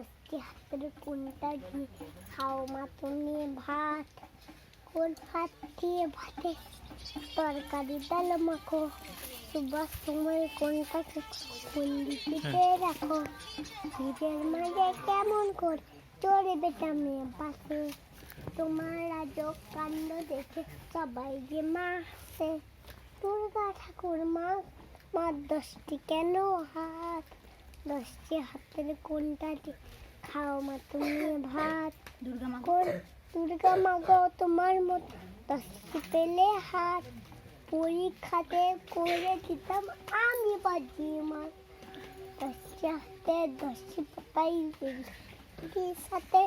দশটি হাতের কোনটা দিয়ে খাও মা তুমি ভাত? কোন হাত দিয়ে ভাতে তরকারি ডাল মাখো? সুবার সময় কোনটাকে কোন দিকে রাখো? ভিড়ের মাঝে কেমন করে চড়বে মেয়ে পাশে? তোমার রাজক কাণ্ড দেখে সবাই যে মা হাসে। দুর্গা ঠাকুর মা, মা দশটি কেন হাত? দশটি হাতের কোনটা দিয়ে খাও মা তুমি ভাত? দুর্গা মা গো তোমার মতো দশটি পেলে হাত। পরীক্ষাতে করে দিতাম আমি বাজি মার। দশটি হাতে দশটি পাতাই সাথে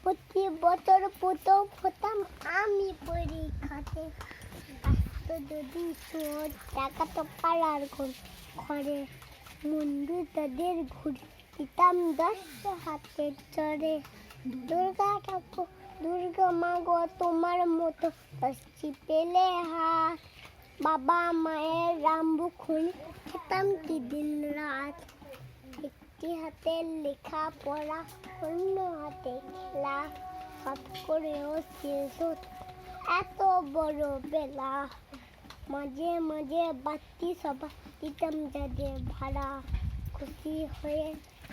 প্রতি বছর প্রথম হতাম আমি পরীক্ষাতে। আসতো যদি চোর টাকা তো পাড়ার ঘরে মুন্ডু তাদের ঘুরে দিতাম 10 হাতের চড়ে। দুর্গা ঠাকুর দুর্গা মা গো তোমার মতো দশটি পেলে হাত। বাবা মায়ের রামবু খুন খেতাম কি দিন রাত। একটি হাতে লেখা পড়া অন্য হাতে খেলা, হাত করেও শেষ হতো এত বড় বেলা। মাঝে মাঝে বাড়তি সবাই দিতাম যাদের ভাড়া। খুশি হয়ে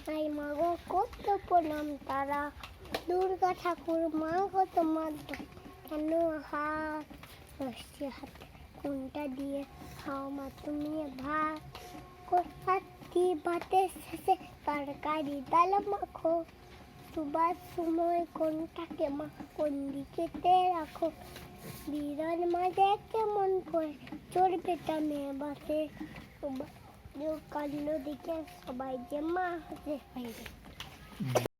নাই মা গো কত প্রণাম তারা। দুর্গা ঠাকুর মা গো তোমার কেন হাত? দশটি হাতে কোনটা দিয়ে খাও মা তুমি ভাত? কোথাটি ভাতের শেষে তরকারি ডাল মাখো? সুবার সময় কোনটাকে মা কোন দিকেতে রাখো? বিড়াল মাঝে কেমন করে চড়বে মেয়ে বাসে? কাণ্ড দেখে সবাই যে মা হাসে।